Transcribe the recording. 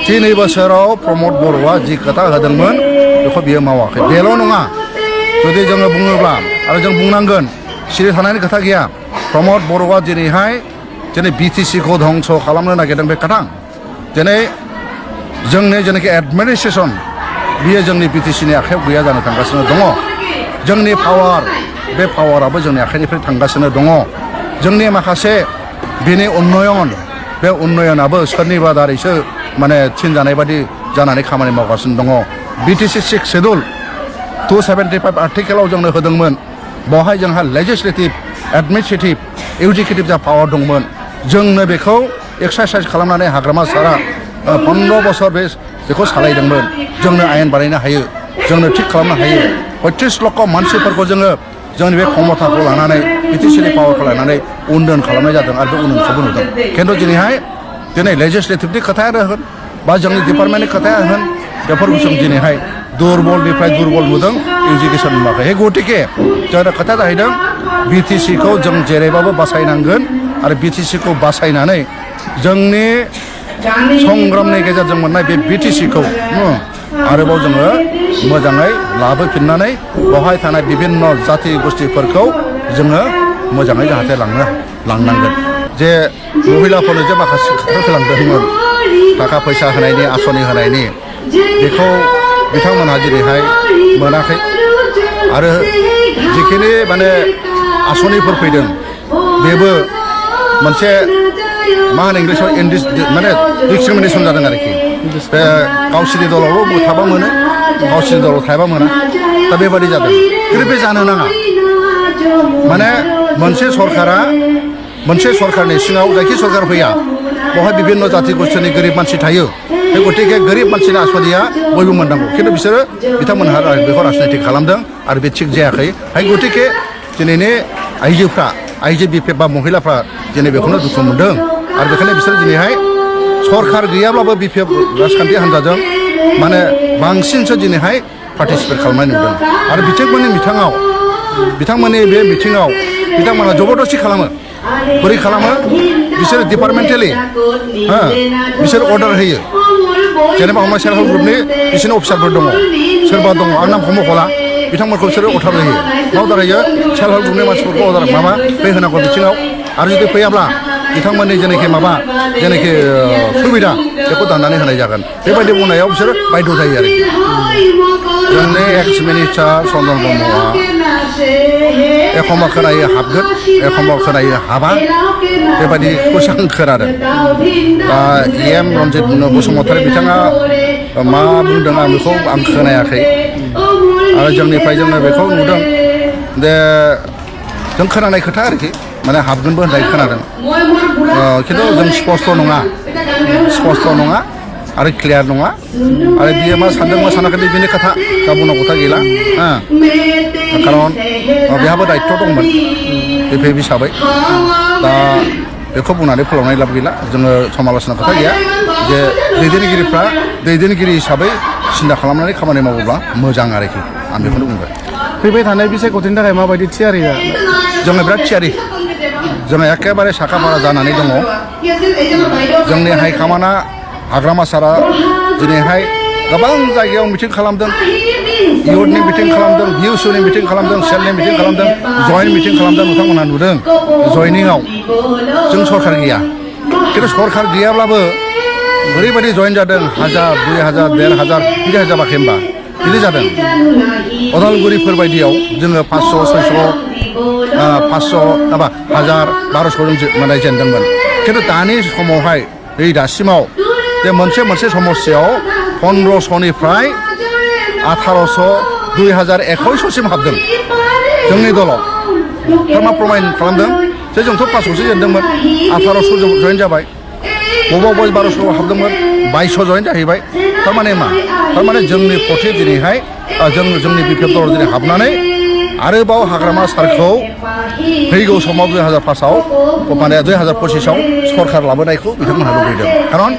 3 बोसोराव प्रमद बर'आ जि खोथा होदोंमोन बेखौ बियो मावाखै बेल' नङा जुदि जोङो बुङोब्ला आरो जों बुंनांगोन सिरि थानायनि खोथा गैया प्रमद बर'आ दिनैहाय दिनै बिटिसिखौ धंस खालामनो नागिरदों बे खोथा दिनै जोंनि जेनाखि एडमिनिस्ट्रेसन बियो जोंनि बिटिसिनि आखायाव गैया जानो थांगासिनो दङ जोंनि पावार बे पावाराबो जोंनि आखाइनिफ्राय थांगासिनो दङ जोंनि माखासे बिनि उन्नयन बे उन्नयनाबो सोरनिबा दारैसो माने थिनजानाय बादि जानानै खामानि मावगासिनो दङ बिटिसि 6 शेड्युल 275 आर्टिकेलाव जोंनो होदोंमोन बेवहाय जोंहा लेजिस्लेटिभ एडमिनिस्ट्रेटिभ इउजिकेटिभ जा पावार दंमोन जोंनो बेखौ एक्सारसाइज खालामनानै हाग्रामा सारा 15 बोसोर बेखौ सालायदोंमोन जोंनो आयेन बानायनो हायो जोंनो थिग खालामनो हायो 35 लक्ष मानसिफोरखौ जोङो जोंनि बे क्षमताखौ लानानै बिटिसिनि पावारखौ लानानै उन्नयन खालामनाय जादों आरो बे उन्नयनखौबो नुदों खिन्थु दिनै लेजिस्लेटिभनि खोथायानो होन बा जोंनि डिपार्टमेन्टनि खोथाया होन बेफोरखौ जों दिनैहाय दुरबलनिफ्राय दुरबल नुदों इडुकेसन नुवाखै गतिके जोंना खोथा जाहैदों बिटिसिखौ जों जेरैबाबो बासायनांगोन आरो बिटिसिखौ बासायनानै जोंनि संग्रामनि गेजेरजों मोननाय बे बिटिसिखौ आरोबाव जोङो मोजाङै लाबोफिननानै बेवहाय थानाय बिभिन्न जाति गोष्ठिफोरखौ जोङो मोजाङै जाहाथे लांनांगोन जे महिलाफोरनो जे माखासे खोथा होलांदोंमोन थाखा फैसा होनायनि आसनि होनायनि बेखौ बिथांमोनहा दिनैहाय मोनाखै आरो जिखिनि माने आसनिफोर फैदों बेबो मोनसे मा होनो इंलिसाव माने डिसक्रिमिनेसन जादों आरोखि बे गावसिनि दलावल' थाबा मोनो गावसिनि दलाव थायाबा मोना दा बेबादि जादों खिन्थु बे जानो नाङा माने मोनसे सरकारनि सिङाव जायखि सरकार फैया बेवहाय बिभिन्न जाति गोष्ठीनि गोरिब मानसि थायो बे गतिके गोरिब मानसिनि आसनिया बयबो मोननांगौ खिन्थु बिथांमोनहा बेखौ राजनिति खालामदों आरो बे थिग जायाखै गतिके दिनैनि आइजो बिफे बा महिलाफ्रा दिनै बेखौनो दुखु मोनदों आरो बेखायनो बिसोर दिनैहाय सरकार गैयाब्लाबो बिफे राजखान्थि हान्जाजों माने बांसिनसो दिनैहाय पार्टिसिपेट खालामनाय नुदों आरो बिथांमोननि बे मिथिङाव बिथांमोना जबरदस्ति खालामो बोरै खालामो बिसोर डिपार्टमेन्टेलि बिसोर अर्डार होयो जेनेबा हमना सेल्फ हेल्प ग्रुपनि बिसोरनि अफिसारफोर दङ सोरबा दङ आं नामखौ मख'ला बिथांमोनखौ बिसोरो अर्डार होयो मा अर्डार होयो सेल्फ हेल्प ग्रुपनि मानसिफोरखौ अर्डार बे होनांगौ बिथिङाव आरो जुदि फैयाब्ला बिथांमोननि जेनाखि सुबिदा बेखौ दाननानै होनाय जागोन बेबायदि बुंनायाव बिसोर बायद' जायो आरोखि जोंनि एक्स मिनिस्टार चन्द्रन ब्रह्मआ एखमबा खोनायो हाबगोन एखमबा खोनायो हाबा बेबायदिखौसो आं खोनादों दा EM रन्जित बसुमतारी बिथाङा मा बुंदों आं बेखौ आं खोनायाखै आरो जोंनिफ्राय जोङो बेखौ नुदों जे जों खोनानाय खोथा आरोखि माने हाबगोनबो होननाय खोनादों खिन्थु जों स्पस्ट' नङा आरो क्लियार नङा आरो बियो मा सानदों मा सानाखै बेनि खोथा दा बुंनांगौ खोथा गैला खारन बेहाबो दायित्व दंमोन बिफे हिसाबै दा बेखौ बुंनानै फोलावनाय लाब गैला जोङो समालोचना खोथा गैया जे दैदेनगिरि हिसाबै सिन्था खालामनानै खामानि मावोब्ला मोजां आरोखि आं बेखौनो बुंबाय फैबाय थानाय बिसायख'थिनि थाखाय माबायदि थियारि जोङो बिराद थियारि जोङो एखेबारे साखाफारा जानानै दङ जोंनि हाइकमान्डआ हाग्रामा सारा दिनैहाय गोबां जायगायाव मिटिं खालामदों इउथनि मिटिं खालामदों VUCनि मिटिं खालामदों सेलनि मिटिं खालामदों जयेन्ट मिटिं खालामदों नोंथांमोनहा नुदों जयनिंआव जों सरकार गैया खिन्थु सरकार गैयाब्लाबो ओरैबायदि जयेन जादों 1000 2000 1500 बिदि जाबाखै होमबा बिदि जादों अदालगुरिफोर बायदियाव जोङो 500 600 500 माबा 1000 1200 जों माने जेनदोंमोन खिन्थु दानि समावहाय दासिमाव जे मोनसे समस्यायाव 1500निफ्राय 1800 2021 सिम हाबदों जोंनि दलाव मा प्रमाइन खालामदों जे जोंथ' 500सो जेनदोंमोन 1800 जयेन जाबाय बबेबा 1200 हाबदोंमोन 2200 जयेन जाहैबाय थारमाने जोंनि प्रति दिनैहाय जोंनि बिपिएफ दलाव दिनै हाबनानै आरोबाव हाग्रामा सारखौ फैगौ समाव 2005आव माने 2025आव सरकार लाबोनायखौ बिथांमोनहा लुबैदों खारन